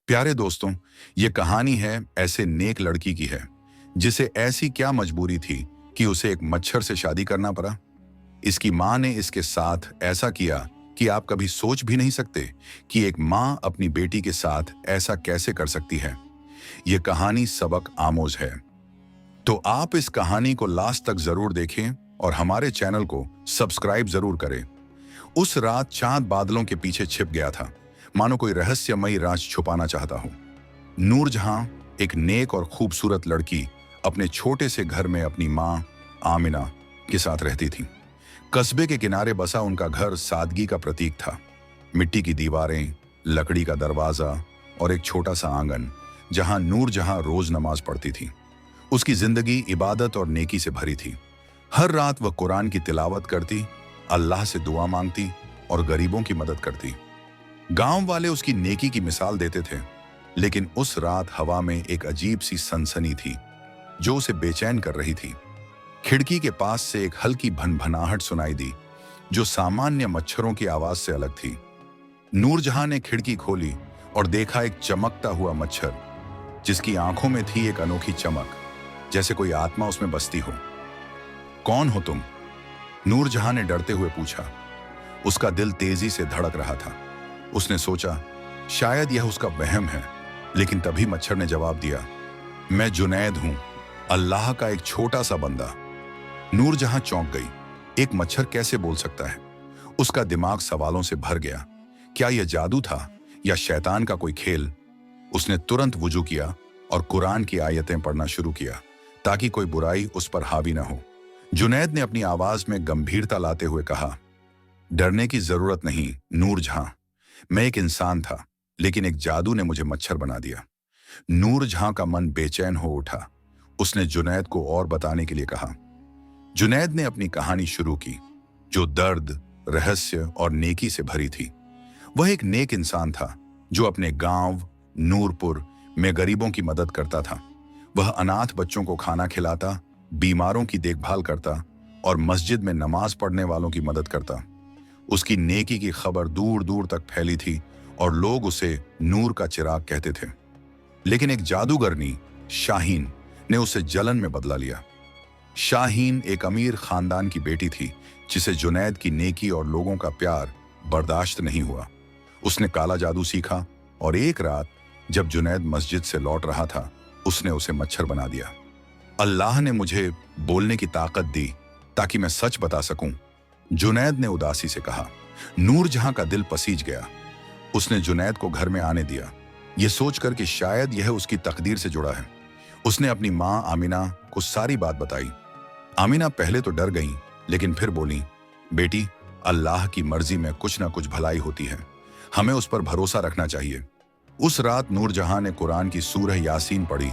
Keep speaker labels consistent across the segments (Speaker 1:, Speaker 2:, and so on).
Speaker 1: प्यारे दोस्तों, ये कहानी है ऐसे नेक लड़की की है जिसे ऐसी क्या मजबूरी थी कि उसे एक मच्छर से शादी करना पड़ा। इसकी माँ ने इसके साथ ऐसा किया कि आप कभी सोच भी नहीं सकते कि एक माँ अपनी बेटी के साथ ऐसा कैसे कर सकती है। ये कहानी सबक आमोज है। तो आप इस कहानी को लास्ट तक जरूर देखें और हमारे चैनल को सब्सक्राइब जरूर करें। उस रात चांद बादलों के पीछे छिप गया था, मानो कोई रहस्यमयी राज छुपाना चाहता हो। नूरजहां, एक नेक और खूबसूरत लड़की, अपने छोटे से घर में अपनी माँ आमिना के साथ रहती थी। कस्बे के किनारे बसा उनका घर सादगी का प्रतीक था। मिट्टी की दीवारें, लकड़ी का दरवाजा और एक छोटा सा आंगन जहां नूरजहां रोज नमाज पढ़ती थी। उसकी जिंदगी इबादत और नेकी से भरी थी। हर रात वह कुरान की तिलावत करती, अल्लाह से दुआ मांगती और गरीबों की मदद करती। गांव वाले उसकी नेकी की मिसाल देते थे, लेकिन उस रात हवा में एक अजीब सी सनसनी थी जो उसे बेचैन कर रही थी। खिड़की के पास से एक हल्की भनभनाहट सुनाई दी जो सामान्य मच्छरों की आवाज से अलग थी। नूरजहां ने खिड़की खोली और देखा एक चमकता हुआ मच्छर जिसकी आंखों में थी एक अनोखी चमक, जैसे कोई आत्मा उसमें बसती हो। कौन हो तुम? नूरजहां ने डरते हुए पूछा। उसका दिल तेजी से धड़क रहा था। उसने सोचा शायद यह उसका वहम है, लेकिन तभी मच्छर ने जवाब दिया, मैं जुनैद हूं, अल्लाह का एक छोटा सा बंदा। नूरजहां चौंक गई। एक मच्छर कैसे बोल सकता है? उसका दिमाग सवालों से भर गया। क्या यह जादू था या शैतान का कोई खेल? उसने तुरंत वुजू किया और कुरान की आयतें पढ़ना शुरू किया ताकि कोई बुराई उस पर हावी न हो। जुनैद ने अपनी आवाज में गंभीरता लाते हुए कहा, डरने की जरूरत नहीं नूरजहां, मैं एक इंसान था, लेकिन एक जादू ने मुझे मच्छर बना दिया। नूरजहां का मन बेचैन हो उठा। उसने जुनैद को और बताने के लिए कहा। जुनैद ने अपनी कहानी शुरू की, जो दर्द, रहस्य और नेकी से भरी थी। वह एक नेक इंसान था जो अपने गांव नूरपुर में गरीबों की मदद करता था। वह अनाथ बच्चों को खाना खिलाता, बीमारों की देखभाल करता और मस्जिद में नमाज पढ़ने वालों की मदद करता। उसकी नेकी की खबर दूर दूर तक फैली थी और लोग उसे नूर का चिराग कहते थे। लेकिन एक जादूगरनी शाहीन ने उसे जलन में बदला लिया। शाहीन एक अमीर खानदान की बेटी थी जिसे जुनैद की नेकी और लोगों का प्यार बर्दाश्त नहीं हुआ। उसने काला जादू सीखा और एक रात जब जुनैद मस्जिद से लौट रहा था, उसने उसे मच्छर बना दिया। अल्लाह ने मुझे बोलने की ताकत दी ताकि मैं सच बता सकूं, जुनैद ने उदासी से कहा। नूरजहां का दिल पसीज गया। उसने जुनैद को घर में आने दिया, यह सोचकर कि शायद यह उसकी तकदीर से जुड़ा है। उसने अपनी माँ आमिना को सारी बात बताई। आमिना पहले तो डर गई, लेकिन फिर बोली, बेटी, अल्लाह की मर्जी में कुछ ना कुछ भलाई होती है, हमें उस पर भरोसा रखना चाहिए। उस रात नूरजहां ने कुरान की सूरह यासीन पढ़ी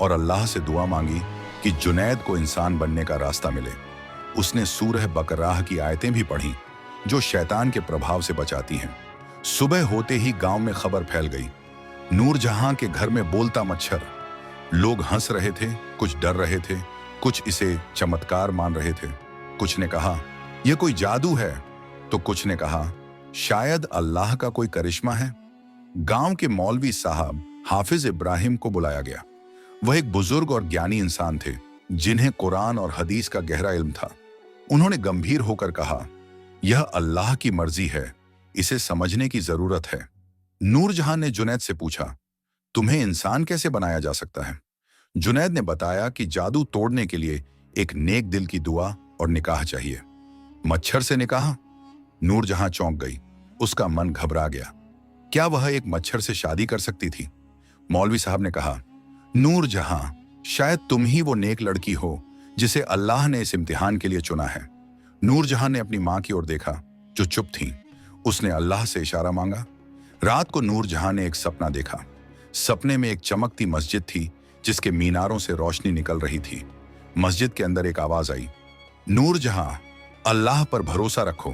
Speaker 1: और अल्लाह से दुआ मांगी कि जुनैद को इंसान बनने का रास्ता मिले। उसने सूरह बकराह की आयतें भी पढ़ी जो शैतान के प्रभाव से बचाती हैं। सुबह होते ही गांव में खबर फैल गई, नूरजहां के घर में बोलता मच्छर। लोग हंस रहे थे, कुछ डर रहे थे, कुछ इसे चमत्कार मान रहे थे। कुछ ने कहा यह कोई जादू है, तो कुछ ने कहा शायद अल्लाह का कोई करिश्मा है। गांव के मौलवी साहब हाफिज इब्राहिम को बुलाया गया। वह एक बुजुर्ग और ज्ञानी इंसान थे जिन्हें कुरान और हदीस का गहरा इल्म था। उन्होंने गंभीर होकर कहा, यह अल्लाह की मर्जी है, इसे समझने की जरूरत है। नूरजहां ने जुनैद से पूछा, तुम्हें इंसान कैसे बनाया जा सकता है? जुनैद ने बताया कि जादू तोड़ने के लिए एक नेक दिल की दुआ और निकाह चाहिए। मच्छर से निकाह? नूरजहां चौंक गई। उसका मन घबरा गया। क्या वह एक मच्छर से शादी कर सकती थी? मौलवी साहब ने कहा, नूरजहां, शायद तुम ही वो नेक लड़की हो जिसे अल्लाह ने इस इम्तिहान के लिए चुना है। नूरजहां ने अपनी मां की ओर देखा जो चुप थी। उसने अल्लाह से इशारा मांगा। रात को नूरजहां ने एक सपना देखा। सपने में एक चमकती मस्जिद थी जिसके मीनारों से रोशनी निकल रही थी। मस्जिद के अंदर एक आवाज आई, नूरजहां, अल्लाह पर भरोसा रखो।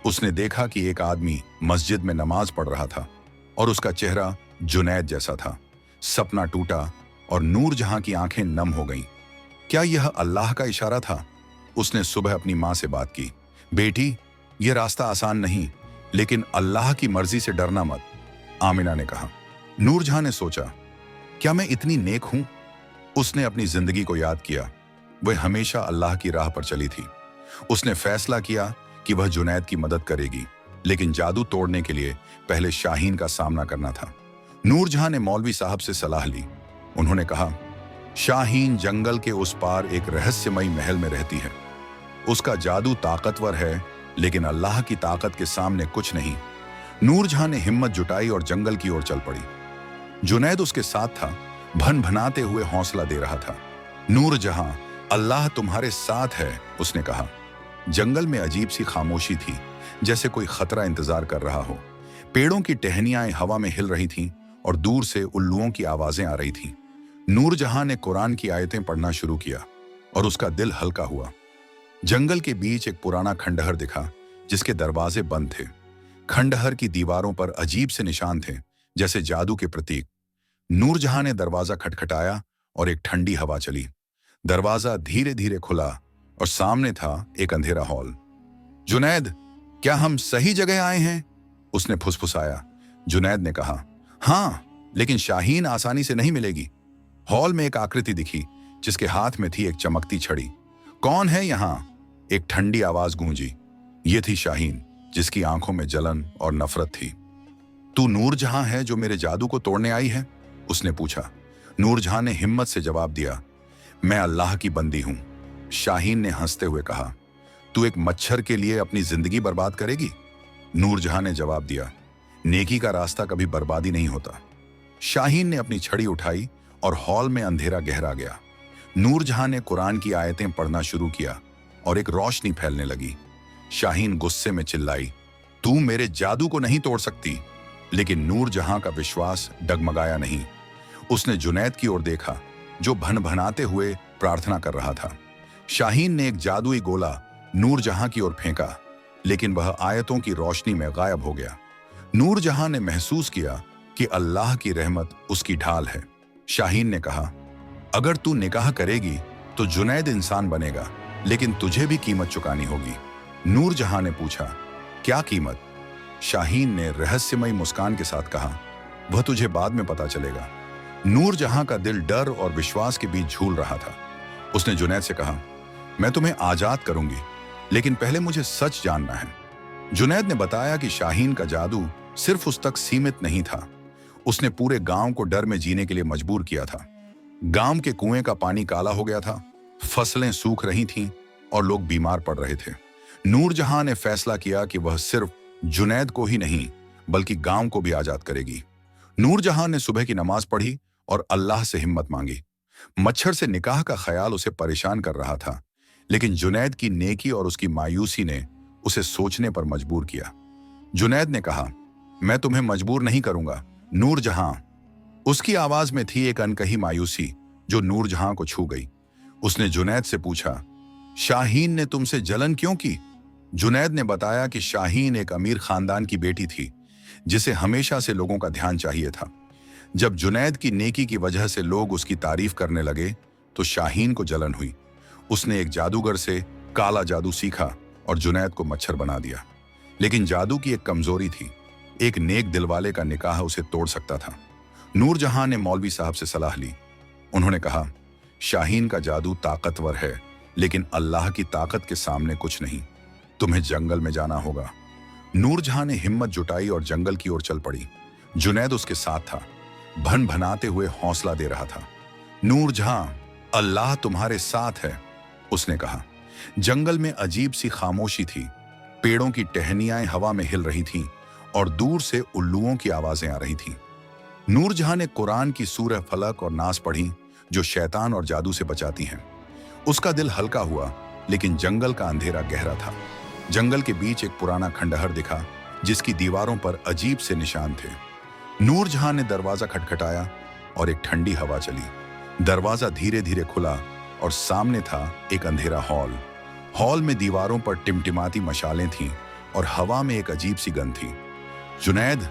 Speaker 1: उसने देखा कि एक आदमी मस्जिद में नमाज पढ़ रहा था और उसका चेहरा जुनैद जैसा था। सपना टूटा और नूरजहां की आंखें नम हो गईं। क्या यह अल्लाह का इशारा था? उसने सुबह अपनी मां से बात की। बेटी, यह रास्ता आसान नहीं, लेकिन अल्लाह की मर्जी से डरना मत, आमिना ने कहा। नूरजहां ने सोचा, क्या मैं इतनी नेक हूं? उसने अपनी जिंदगी को याद किया। वह हमेशा अल्लाह की राह पर चली थी। उसने फैसला किया कि वह जुनैद की मदद करेगी, लेकिन जादू तोड़ने के लिए पहले शाहीन का सामना करना था। नूरजहां ने मौलवी साहब से सलाह ली। उन्होंने कहा, शाहीन जंगल के उस पार एक रहस्यमयी महल में रहती है। उसका जादू ताकतवर है, लेकिन अल्लाह की ताकत के सामने कुछ नहीं। नूरजहां ने हिम्मत जुटाई और जंगल की ओर चल पड़ी। जुनैद उसके साथ था, भन भनाते हुए हौसला दे रहा था। नूरजहां, अल्लाह तुम्हारे साथ है, उसने कहा। जंगल में अजीब सी खामोशी थी, जैसे कोई खतरा इंतजार कर रहा हो। पेड़ों की टहनियां हवा में हिल रही थीं और दूर से उल्लुओं की आवाजें आ रही थीं। नूरजहां ने कुरान की आयतें पढ़ना शुरू किया और उसका दिल हल्का हुआ। जंगल के बीच एक पुराना खंडहर दिखा, जिसके दरवाजे बंद थे। खंडहर की दीवारों पर अजीब से निशान थे, जैसे जादू के प्रतीक। नूरजहां ने दरवाजा खटखटाया और एक ठंडी हवा चली। दरवाजा धीरे धीरे खुला और सामने था एक अंधेरा हॉल। जुनैद, क्या हम सही जगह आए हैं? उसने फुसफुसाया। जुनैद ने कहा, हाँ, लेकिन शाहीन आसानी से नहीं मिलेगी। हॉल में एक आकृति दिखी, जिसके हाथ में थी एक चमकती छड़ी। कौन है यहां? एक ठंडी आवाज गूंजी। ये थी शाहीन, जिसकी आंखों में जलन और नफरत थी। तू नूरजहां है जो मेरे जादू को तोड़ने आई है? उसने पूछा। नूरजहां ने हिम्मत से जवाब दिया, मैं अल्लाह की बंदी हूं। शाहीन ने हंसते हुए कहा, तू एक मच्छर के लिए अपनी जिंदगी बर्बाद करेगी? नूरजहां ने जवाब दिया, नेकी का रास्ता कभी बर्बादी नहीं होता। शाहीन ने अपनी छड़ी उठाई और हॉल में अंधेरा गहरा गया। नूरजहां ने कुरान की आयतें पढ़ना शुरू किया और एक रोशनी फैलने लगी। शाहीन गुस्से में चिल्लाई, तू मेरे जादू को नहीं तोड़ सकती। लेकिन नूरजहां का विश्वास डगमगाया नहीं। उसने जुनैद की ओर देखा, जो भनभनाते हुए प्रार्थना कर रहा था। शाहीन ने एक जादुई गोला नूरजहां की ओर फेंका, लेकिन वह आयतों की रोशनी में गायब हो गया। नूरजहां ने महसूस किया कि अल्लाह की रहमत उसकी ढाल है। शाहीन ने कहा, अगर तू निकाह करेगी तो जुनैद इंसान बनेगा, लेकिन तुझे भी कीमत चुकानी होगी। नूरजहां ने पूछा, क्या कीमत? शाहीन ने रहस्यमयी मुस्कान के साथ कहा, वह तुझे बाद में पता चलेगा। नूरजहां का दिल डर और विश्वास के बीच झूल रहा था। उसने जुनैद से कहा, मैं तुम्हें आजाद करूंगी, लेकिन पहले मुझे सच जानना है। जुनैद ने बताया कि शाहीन का जादू सिर्फ उस तक सीमित नहीं था। उसने पूरे गांव को डर में जीने के लिए मजबूर किया था। गांव के कुएं का पानी काला हो गया था, फसलें सूख रही थीं और लोग बीमार पड़ रहे थे। नूरजहां ने फैसला किया कि वह सिर्फ जुनैद को ही नहीं, बल्कि गांव को भी आजाद करेगी। नूरजहां ने सुबह की नमाज पढ़ी और अल्लाह से हिम्मत मांगी। मच्छर से निकाह का ख्याल उसे परेशान कर रहा था, लेकिन जुनैद की नेकी और उसकी मायूसी ने उसे सोचने पर मजबूर किया। जुनैद ने कहा, मैं तुम्हें मजबूर नहीं करूंगा नूरजहां। उसकी आवाज में थी एक अनकही मायूसी, जो नूरजहां को छू गई। उसने जुनैद से पूछा, शाहीन ने तुमसे जलन क्यों की? जुनैद ने बताया कि शाहीन एक अमीर खानदान की बेटी थी, जिसे हमेशा से लोगों का ध्यान चाहिए था। जब जुनैद की नेकी की वजह से लोग उसकी तारीफ करने लगे, तो शाहीन को जलन हुई। उसने एक जादूगर से काला जादू सीखा और जुनैद को मच्छर बना दिया। लेकिन जादू की एक कमजोरी थी, एक नेक दिलवाले का निकाह उसे तोड़ सकता था। नूरजहां ने मौलवी साहब से सलाह ली। उन्होंने कहा, शाहीन का जादू ताकतवर है, लेकिन अल्लाह की ताकत के सामने कुछ नहीं। तुम्हें जंगल में जाना होगा। नूरजहां ने हिम्मत जुटाई और जंगल की ओर चल पड़ी। जुनैद उसके साथ था, भन भनाते हुए हौसला दे रहा था। नूरजहां, अल्लाह तुम्हारे साथ है, उसने कहा। जंगल में अजीब सी खामोशी थी। पेड़ों की टहनियां हवा में हिल रही थीं और दूर से उल्लुओं की आवाजें आ रही थीं। नूरजहां ने कुरान की सूरह फलक और नास पढ़ी, जो शैतान और जादू से बचाती हैं। उसका दिल हल्का हुआ, लेकिन जंगल का अंधेरा गहरा था। जंगल के बीच एक पुराना खंडहर दिखा, जिसकी दीवारों पर अजीब से निशान थे। नूरजहां ने दरवाजा खटखटाया और एक ठंडी हवा चली। दरवाजा धीरे धीरे खुला और सामने था एक अंधेरा हॉल। हॉल में दीवारों पर टिमटिमाती मशालें थीं और हवा में एक अजीब सी गंध थी। जुनैद,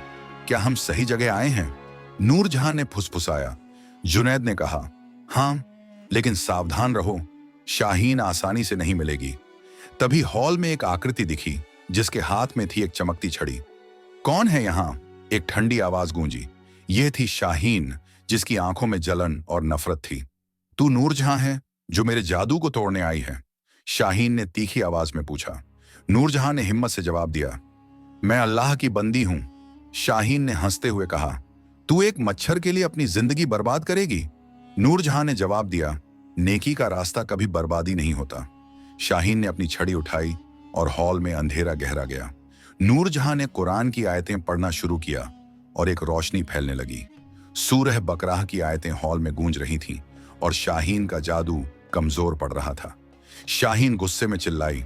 Speaker 1: क्या हम सही जगह आए हैं? नूरजहां ने फुसफुसाया। जुनैद ने कहा, हाँ, लेकिन सावधान रहो, शाहीन आसानी से नहीं मिलेगी। तभी हॉल में एक आकृति दिखी, जिसके हाथ में थी एक चमकती छड़ी। कौन है यहाँ? एक ठंडी आवाज गूंजी। ये थी शाहीन, जिसकी आंखों में जलन और नफरत थी। तू नूरजहां है जो मेरे जादू को तोड़ने आई है? शाहीन ने तीखी आवाज में पूछा। नूरजहां ने हिम्मत से जवाब दिया, मैं अल्लाह की बंदी हूं। शाहीन ने हंसते हुए कहा, तू एक मच्छर के लिए अपनी जिंदगी बर्बाद करेगी? नूरजहां ने जवाब दिया, नेकी का रास्ता कभी बर्बादी नहीं होता। शाहीन ने अपनी छड़ी उठाई और हॉल में अंधेरा गहरा गया। नूरजहां ने कुरान की आयतें पढ़ना शुरू किया और एक रोशनी फैलने लगी। सूरह बकराह की आयतें हॉल में गूंज रही थीं और शाहीन का जादू कमजोर पड़ रहा था। शाहीन गुस्से में चिल्लाई,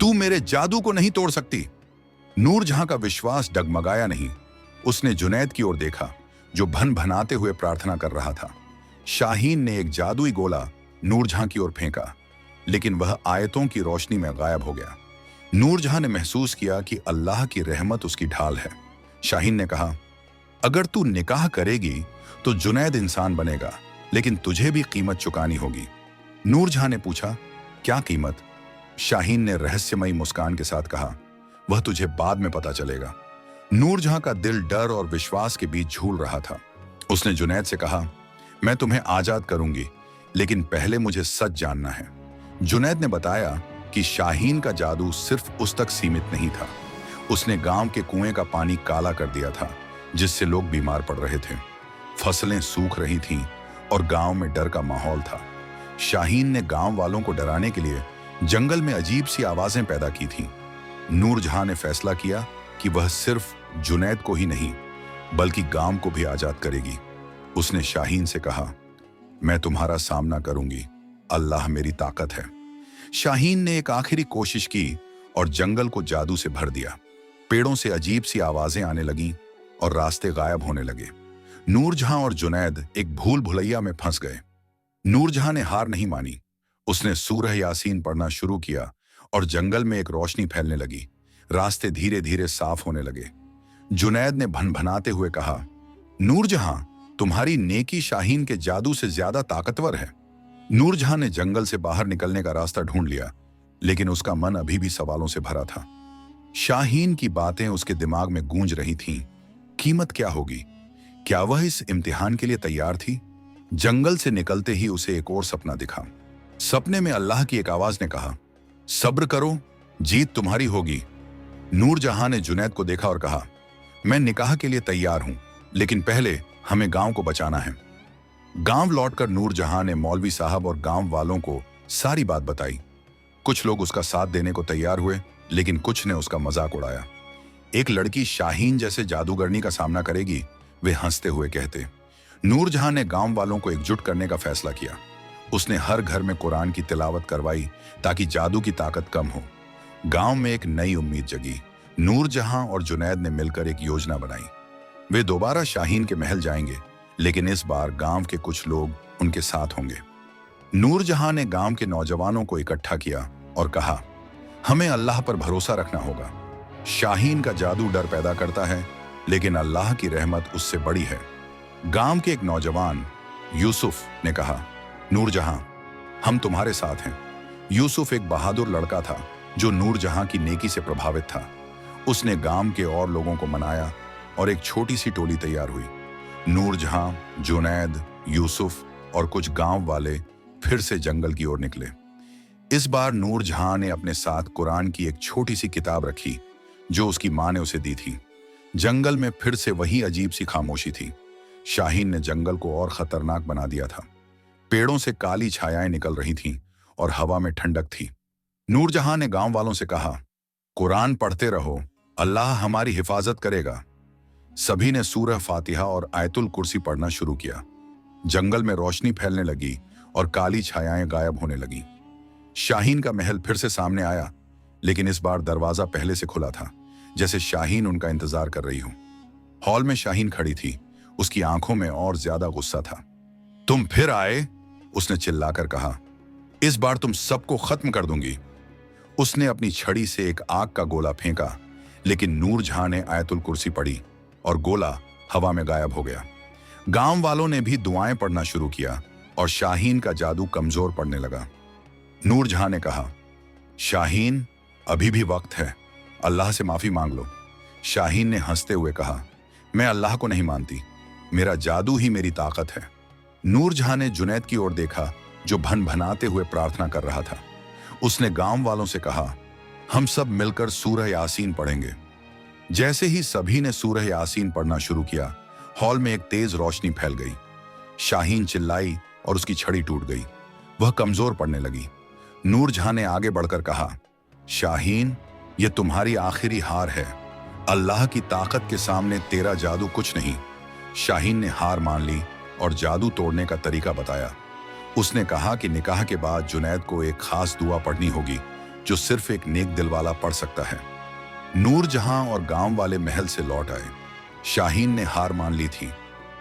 Speaker 1: तू मेरे जादू को नहीं तोड़ सकती। नूरजहां का विश्वास डगमगाया नहीं। उसने जुनैद की ओर देखा, जो भन भनाते हुए प्रार्थना कर रहा था। शाहीन ने एक जादुई गोला नूरजहां की ओर फेंका, लेकिन वह आयतों की रोशनी में गायब हो गया। नूरजहां ने महसूस किया कि अल्लाह की रहमत उसकी ढाल है। शाहीन ने कहा, अगर तू निकाह करेगी तो जुनैद इंसान बनेगा, लेकिन तुझे भी कीमत चुकानी होगी। नूरजहां ने पूछा, क्या कीमत? शाहीन ने रहस्यमयी मुस्कान के साथ कहा, वह तुझे बाद में पता चलेगा। नूरजहां का दिल डर और विश्वास के बीच झूल रहा था। उसने जुनैद से कहा, मैं तुम्हें आजाद करूंगी, लेकिन पहले मुझे सच जानना है। जुनैद ने बताया कि शाहीन का जादू सिर्फ उस तक सीमित नहीं था। उसने गांव के कुएं का पानी काला कर दिया था, जिससे लोग बीमार पड़ रहे थे। फसलें सूख रही थीं और गांव में डर का माहौल था। शाहीन ने गांव वालों को डराने के लिए जंगल में अजीब सी आवाजें पैदा की थीं। नूरजहां ने फैसला किया कि वह सिर्फ जुनैद को ही नहीं, बल्कि गांव को भी आजाद करेगी। उसने शाहीन से कहा, मैं तुम्हारा सामना करूंगी, अल्लाह मेरी ताकत है। शाहीन ने एक आखिरी कोशिश की और जंगल को जादू से भर दिया। पेड़ों से अजीब सी आवाजें आने लगीं और रास्ते गायब होने लगे। नूरजहां और जुनैद एक भूल भुलैया में फंस गए। नूरजहां ने हार नहीं मानी। उसने सूरह यासीन पढ़ना शुरू किया और जंगल में एक रोशनी फैलने लगी। रास्ते धीरे धीरे साफ होने लगे। जुनैद ने भनभनाते हुए कहा, नूरजहां, तुम्हारी नेकी शाहीन के जादू से ज्यादा ताकतवर है। नूरजहां ने जंगल से बाहर निकलने का रास्ता ढूंढ लिया, लेकिन उसका मन अभी भी सवालों से भरा था। शाहीन की बातें उसके दिमाग में गूंज रही थीं। कीमत क्या होगी? क्या वह इस इम्तिहान के लिए तैयार थी? जंगल से निकलते ही उसे एक और सपना दिखा। सपने में अल्लाह की एक आवाज ने कहा, सब्र करो, जीत तुम्हारी होगी। नूरजहां ने जुनैद को देखा और कहा, मैं निकाह के लिए तैयार हूं, लेकिन पहले हमें गांव को बचाना है। गांव लौटकर नूरजहां ने मौलवी साहब और गांव वालों को सारी बात बताई। कुछ लोग उसका साथ देने को तैयार हुए, लेकिन कुछ ने उसका मजाक उड़ाया। एक लड़की शाहीन जैसे जादूगरनी का सामना करेगी, वे हंसते हुए कहते। नूरजहां ने गांव वालों को एकजुट करने का फैसला किया। उसने हर घर में कुरान की तिलावत करवाई ताकि जादू की ताकत कम हो। गांव में एक नई उम्मीद जगी। नूरजहां और जुनैद ने मिलकर एक योजना बनाई। वे दोबारा शाहीन के महल जाएंगे, लेकिन इस बार गांव के कुछ लोग उनके साथ होंगे। नूरजहां ने गांव के नौजवानों को इकट्ठा किया और कहा, हमें अल्लाह पर भरोसा रखना होगा। शाहीन का जादू डर पैदा करता है, लेकिन अल्लाह की रहमत उससे बड़ी है। गांव के एक नौजवान यूसुफ ने कहा, नूरजहां, हम तुम्हारे साथ हैं। यूसुफ एक बहादुर लड़का था जो नूरजहां की नेकी से प्रभावित था। उसने गांव के और लोगों को मनाया और एक छोटी सी टोली तैयार हुई। नूरजहां, जुनैद, यूसुफ और कुछ गांव वाले फिर से जंगल की ओर निकले। इस बार नूरजहां ने अपने साथ कुरान की एक छोटी सी किताब रखी जो उसकी मां ने उसे दी थी। जंगल में फिर से वही अजीब सी खामोशी थी। शाहीन ने जंगल को और खतरनाक बना दिया था। पेड़ों से काली छायाएं निकल रही थीं और हवा में ठंडक थी। नूरजहां ने गांव वालों से कहा, कुरान पढ़ते रहो, अल्लाह हमारी हिफाजत करेगा। सभी ने सूरह फातिहा और आयतुल कुर्सी पढ़ना शुरू किया। जंगल में रोशनी फैलने लगी और काली छायाएं गायब होने लगी। शाहीन का महल फिर से सामने आया, लेकिन इस बार दरवाजा पहले से खुला था, जैसे शाहीन उनका इंतजार कर रही हो। हॉल में शाहीन खड़ी थी। उसकी आंखों में और ज्यादा गुस्सा था। तुम फिर आए? उसने चिल्लाकर कहा, इस बार तुम सबको खत्म कर दूंगी। उसने अपनी छड़ी से एक आग का गोला फेंका, लेकिन नूरजहां ने आयतुल कुर्सी पढ़ी और गोला हवा में गायब हो गया। गांव वालों ने भी दुआएं पढ़ना शुरू किया और शाहीन का जादू कमजोर पड़ने लगा। नूरजहां ने कहा, शाहीन, अभी भी वक्त है, अल्लाह से माफी मांग लो। शाहीन ने हंसते हुए कहा, मैं अल्लाह को नहीं मानती, मेरा जादू ही मेरी ताकत है। नूरजहां ने जुनैद की ओर देखा जो भन भनाते हुए प्रार्थना कर रहा था। उसने गांव वालों से कहा, हम सब मिलकर सूरह यासीन पढ़ेंगे। जैसे ही सभी ने सूरह यासीन पढ़ना शुरू किया, हॉल में एक तेज रोशनी फैल गई। शाहीन चिल्लाई और उसकी छड़ी टूट गई। वह कमजोर पड़ने लगी। नूरजहां ने आगे बढ़कर कहा, शाहीन, यह तुम्हारी आखिरी हार है। अल्लाह की ताकत के सामने तेरा जादू कुछ नहीं। शाहीन ने हार मान ली और जादू तोड़ने का तरीका बताया। उसने कहा कि निकाह के बाद जुनैद को एक खास दुआ पढ़नी होगी जो सिर्फ एक नेक दिल वाला पढ़ सकता है। नूरजहां और गांव वाले महल से लौट आए। शाहीन ने हार मान ली थी,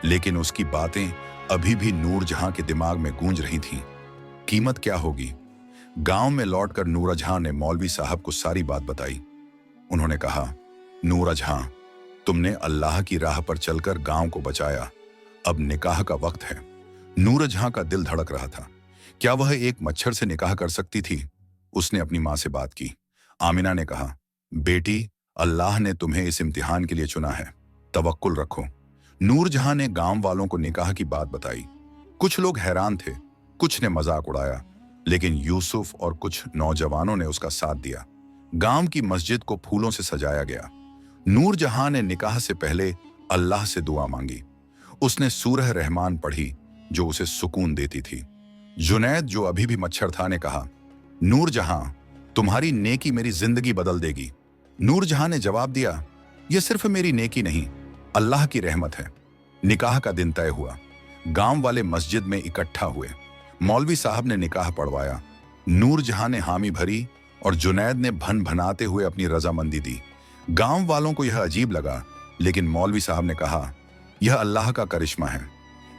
Speaker 1: लेकिन उसकी बातें अभी भी नूरजहां के दिमाग में गूंज रही थीं। कीमत क्या होगी? गांव में लौटकर नूरजहां ने मौलवी साहब को सारी बात बताई। उन्होंने कहा, नूरजहां, तुमने अल्लाह की राह पर चलकर गांव को बचाया। अब निकाह का वक्त है। नूरजहां का दिल धड़क रहा था। क्या वह एक मच्छर से निकाह कर सकती थी? उसने अपनी मां से बात की। आमिना ने कहा, बेटी, अल्लाह ने तुम्हें इस इम्तिहान के लिए चुना है, तवक्कुल रखो। नूरजहां ने गांव वालों को निकाह की बात बताई। कुछ लोग हैरान थे, कुछ ने मजाक उड़ाया, लेकिन यूसुफ और कुछ नौजवानों ने उसका साथ दिया। गांव की मस्जिद को फूलों से सजाया गया। नूरजहां ने निकाह से पहले अल्लाह से दुआ मांगी। उसने सूरह रहमान पढ़ी जो उसे सुकून देती थी। जुनैद, जो अभी भी मच्छर था, ने कहा, नूरजहां, तुम्हारी नेकी मेरी जिंदगी बदल देगी। नूरजहां ने जवाब दिया, यह सिर्फ मेरी नेकी नहीं, अल्लाह की रहमत है। निकाह का दिन तय हुआ। गांव वाले मस्जिद में इकट्ठा हुए। मौलवी साहब ने निकाह पढ़वाया। नूरजहां ने हामी भरी और जुनैद ने भन भनाते हुए अपनी रजामंदी दी। गांव वालों को यह अजीब लगा, लेकिन मौलवी साहब ने कहा, यह अल्लाह का करिश्मा है।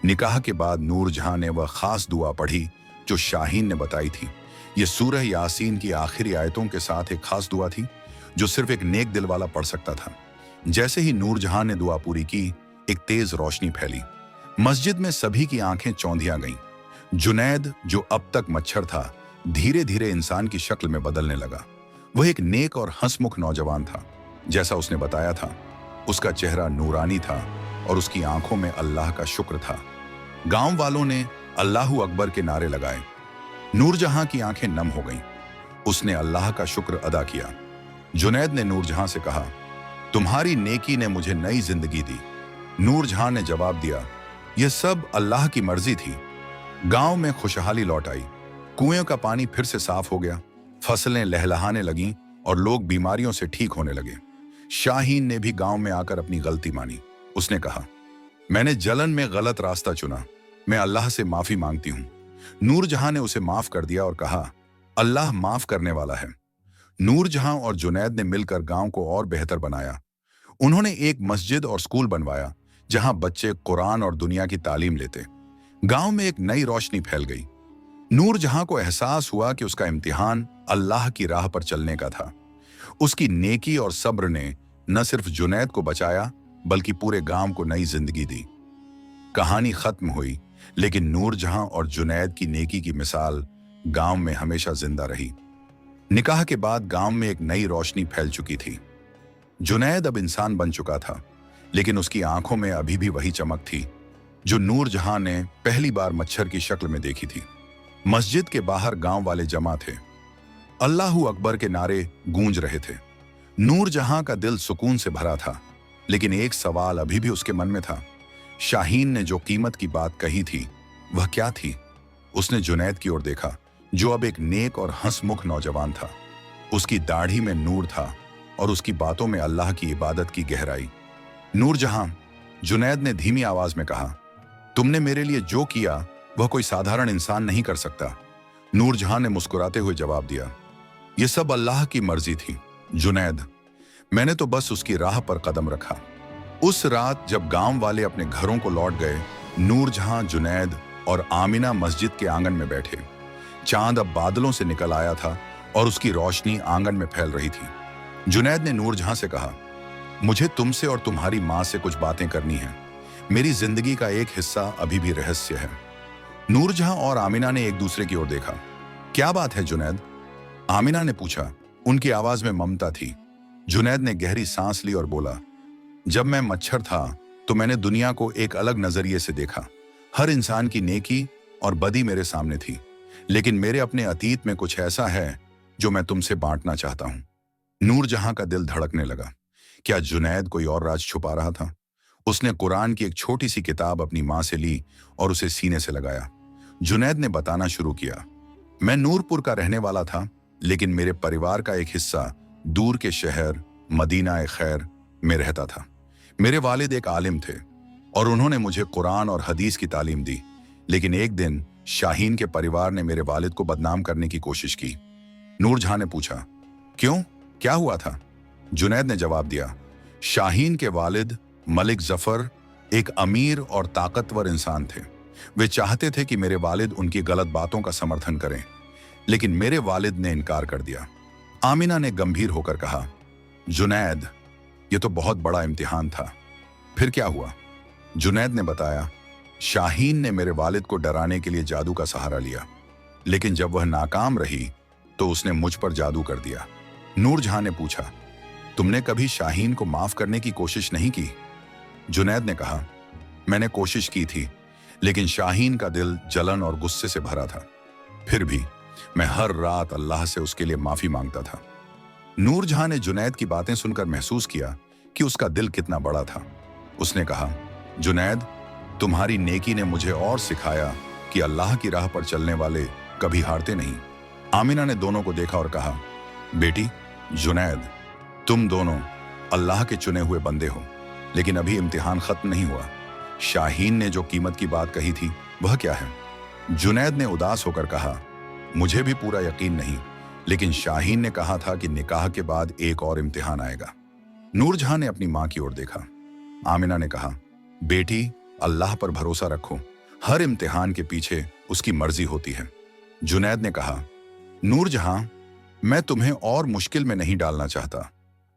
Speaker 1: निकाह के बाद नूरजहां ने वह खास दुआ पढ़ी जो शाहीन ने बताई थी। यह सूरह यासीन की आखिरी आयतों के साथ एक खास दुआ थी जो सिर्फ एक नेक दिल वाला पढ़ सकता था। जैसे ही नूरजहां ने दुआ पूरी की, एक तेज रोशनी फैली। मस्जिद में सभी की आंखें चौंधिया गईं। जुनैद, जो अब तक मच्छर था, धीरे धीरे इंसान की शक्ल में बदलने लगा। वह एक नेक और हंसमुख नौजवान था, जैसा उसने बताया था। उसका चेहरा नूरानी था और उसकी आंखों में अल्लाह का शुक्र था। गांव वालों ने अल्लाहू अकबर के नारे लगाए। नूरजहां की आंखें नम हो गईं। उसने अल्लाह का शुक्र अदा किया। जुनैद ने नूरजहां से कहा, तुम्हारी नेकी ने मुझे नई जिंदगी दी। नूरजहां ने जवाब दिया, यह सब अल्लाह की मर्जी थी। गांव में खुशहाली लौट आई। कुएं का पानी फिर से साफ हो गया। फसलें लहलहाने लगीं और लोग बीमारियों से ठीक होने लगे। शाहीन ने भी गांव में आकर अपनी गलती मानी। उसने कहा, मैंने जलन में गलत रास्ता चुना, मैं अल्लाह से माफी मांगती हूं। नूरजहां ने उसे माफ कर दिया और कहा, अल्लाह माफ करने वाला है। नूरजहां और जुनैद ने मिलकर गांव को और बेहतर बनाया। उन्होंने एक मस्जिद और स्कूल बनवाया जहां बच्चे कुरान और दुनिया की तालीम लेते। गांव में एक नई रोशनी फैल गई। नूरजहां को एहसास हुआ कि उसका इम्तिहान अल्लाह की राह पर चलने का था। उसकी नेकी और सब्र ने न सिर्फ जुनैद को बचाया, बल्कि पूरे गांव को नई जिंदगी दी। कहानी खत्म हुई, लेकिन नूरजहां और जुनैद की नेकी की मिसाल गांव में हमेशा जिंदा रही। निकाह के बाद गांव में एक नई रोशनी फैल चुकी थी। जुनैद अब इंसान बन चुका था, लेकिन उसकी आंखों में अभी भी वही चमक थी जो नूरजहां ने पहली बार मच्छर की शक्ल में देखी थी। मस्जिद के बाहर गांव वाले जमा थे। अल्लाहू अकबर के नारे गूंज रहे थे। नूरजहां का दिल सुकून से भरा था, लेकिन एक सवाल अभी भी उसके मन में था। शाहीन ने जो कीमत की बात कही थी, वह क्या थी? उसने जुनैद की ओर देखा, जो अब एक नेक और हंसमुख नौजवान था। उसकी दाढ़ी में नूर था और उसकी बातों में अल्लाह की इबादत की गहराई। नूरजहां, जुनैद ने धीमी आवाज में कहा, तुमने मेरे लिए जो किया वह कोई साधारण इंसान नहीं कर सकता। नूरजहां ने मुस्कुराते हुए जवाब दिया, यह सब अल्लाह की मर्जी थी जुनैद, मैंने तो बस उसकी राह पर कदम रखा। उस रात जब गांव वाले अपने घरों को लौट गए, नूरजहां, जुनैद और आमिना मस्जिद के आंगन में बैठे। चांद अब बादलों से निकल आया था और उसकी रोशनी आंगन में फैल रही थी। जुनैद ने नूरजहां से कहा, मुझे तुमसे और तुम्हारी मां से कुछ बातें करनी है। मेरी जिंदगी का एक हिस्सा अभी भी रहस्य है। नूरजहां और आमिना ने एक दूसरे की ओर देखा। क्या बात है जुनैद? आमिना ने पूछा। उनकी आवाज में ममता थी। जुनैद ने गहरी सांस ली और बोला, जब मैं मच्छर था तो मैंने दुनिया को एक अलग नजरिए से देखा। हर इंसान की नेकी और बदी मेरे सामने थी, लेकिन मेरे अपने अतीत में कुछ ऐसा है जो मैं तुमसे बांटना चाहता हूं। नूरजहां का दिल धड़कने लगा। क्या जुनैद कोई और राज छुपा रहा था? उसने कुरान की एक छोटी सी किताब अपनी मां से ली और उसे सीने से लगाया। जुनैद ने बताना शुरू किया, मैं नूरपुर का रहने वाला था, लेकिन मेरे परिवार का एक हिस्सा दूर के शहर मदीना खैर में रहता था। मेरे वालिद एक आलिम थे और उन्होंने मुझे कुरान और हदीस की तालीम दी, लेकिन एक दिन शाहीन के परिवार ने मेरे वालिद को बदनाम करने की कोशिश की। नूरजहां ने पूछा, क्यों, क्या हुआ था? जुनैद ने जवाब दिया, शाहीन के वालिद मलिक जफर एक अमीर और ताकतवर इंसान थे। वे चाहते थे कि मेरे वालिद उनकी गलत बातों का समर्थन करें, लेकिन मेरे वालिद ने इनकार कर दिया। आमिना ने गंभीर होकर कहा, जुनैद, ये तो बहुत बड़ा इम्तिहान था। फिर क्या हुआ? जुनैद ने बताया, शाहीन ने मेरे वालिद को डराने के लिए जादू का सहारा लिया, लेकिन जब वह नाकाम रही तो उसने मुझ पर जादू कर दिया। नूरजहां ने पूछा, तुमने कभी शाहीन को माफ करने की कोशिश नहीं की? जुनैद ने कहा, मैंने कोशिश की थी, लेकिन शाहीन का दिल जलन और गुस्से से भरा था। फिर भी मैं हर रात अल्लाह से उसके लिए माफी मांगता था। नूरजहां ने जुनैद की बातें सुनकर महसूस किया कि उसका दिल कितना बड़ा था। उसने कहा, जुनैद, तुम्हारी नेकी ने मुझे और सिखाया कि अल्लाह की राह पर चलने वाले कभी हारते नहीं। आमिना ने दोनों को देखा और कहा, बेटी, जुनैद, तुम दोनों अल्लाह के चुने हुए बंदे हो, लेकिन अभी इम्तिहान खत्म नहीं हुआ। शाहीन ने जो कीमत की बात कही थी वह क्या है? जुनैद ने उदास होकर कहा, मुझे भी पूरा यकीन नहीं, लेकिन शाहीन ने कहा था कि निकाह के बाद एक और इम्तिहान आएगा। नूरजहां ने अपनी मां की ओर देखा। आमिना ने कहा, बेटी, अल्लाह पर भरोसा रखो, हर इम्तिहान के पीछे उसकी मर्जी होती है। जुनैद ने कहा, नूरजहां, मैं तुम्हें और मुश्किल में नहीं डालना चाहता।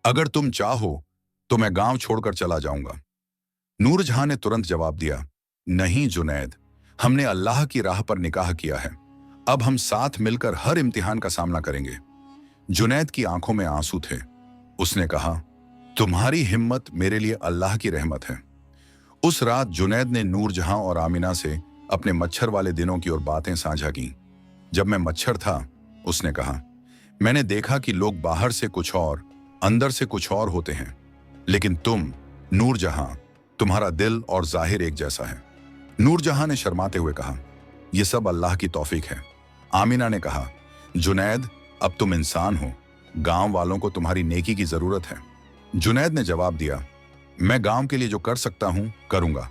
Speaker 1: अगर तुम चाहो तो मैं गांव छोड़कर चला जाऊंगा। नूरजहां ने तुरंत जवाब दिया, नहीं जुनैद, हमने अल्लाह की राह पर निकाह किया है, अब हम साथ मिलकर हर इम्तिहान का सामना करेंगे। जुनैद की आंखों में आंसू थे। उसने कहा, तुम्हारी हिम्मत मेरे लिए अल्लाह की रहमत है। उस रात जुनैद ने नूरजहां और आमिना से अपने मच्छर वाले दिनों की ओर बातें साझा की। जब मैं मच्छर था, उसने कहा, मैंने देखा कि लोग बाहर से कुछ और, अंदर से कुछ और होते हैं, लेकिन तुम, नूरजहां, तुम्हारा दिल और जाहिर एक जैसा है। नूरजहां ने शर्माते हुए कहा, यह सब अल्लाह की तौफीक है। आमिना ने कहा, जुनैद, अब तुम इंसान हो, गांव वालों को तुम्हारी नेकी की जरूरत है। जुनैद ने जवाब दिया, मैं गांव के लिए जो कर सकता हूं करूंगा,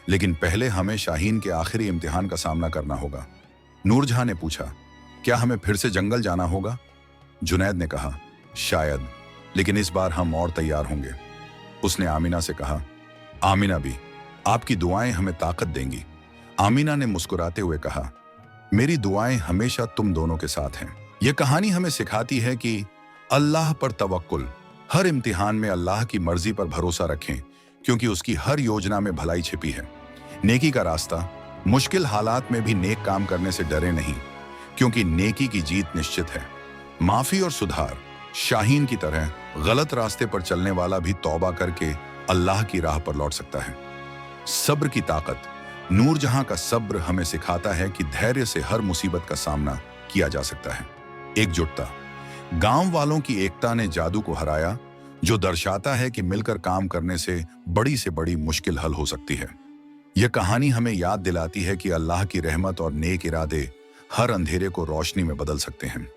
Speaker 1: लेकिन पहले हमें शाहीन के आखिरी इम्तिहान का सामना करना होगा। नूरजहां ने पूछा, क्या हमें फिर से जंगल जाना होगा? जुनैद ने कहा, शायद, लेकिन इस बार हम और तैयार होंगे। उसने आमिना से कहा, आमिना भी, आपकी दुआएं हमें ताकत देंगी। आमिना ने मुस्कुराते हुए कहा, मेरी दुआएं हमेशा तुम दोनों के साथ हैं। यह कहानी हमें सिखाती है कि अल्लाह पर तवक्कुल, हर इम्तिहान में अल्लाह की मर्जी पर भरोसा रखें, क्योंकि उसकी हर योजना में भलाई छिपी है। नेकी का रास्ता, मुश्किल हालात में भी नेक काम करने से डरे नहीं, क्योंकि नेकी की जीत निश्चित है। माफी और सुधार, शाहीन की तरह गलत रास्ते पर चलने वाला भी तौबा करके अल्लाह की राह पर लौट सकता है। सब्र की ताकत, नूरजहां का सब्र हमें सिखाता है कि धैर्य से हर मुसीबत का सामना किया जा सकता है। एकजुटता, गांव वालों की एकता ने जादू को हराया, जो दर्शाता है कि मिलकर काम करने से बड़ी मुश्किल हल हो सकती है। यह कहानी हमें याद दिलाती है कि अल्लाह की रहमत और नेक इरादे हर अंधेरे को रोशनी में बदल सकते हैं।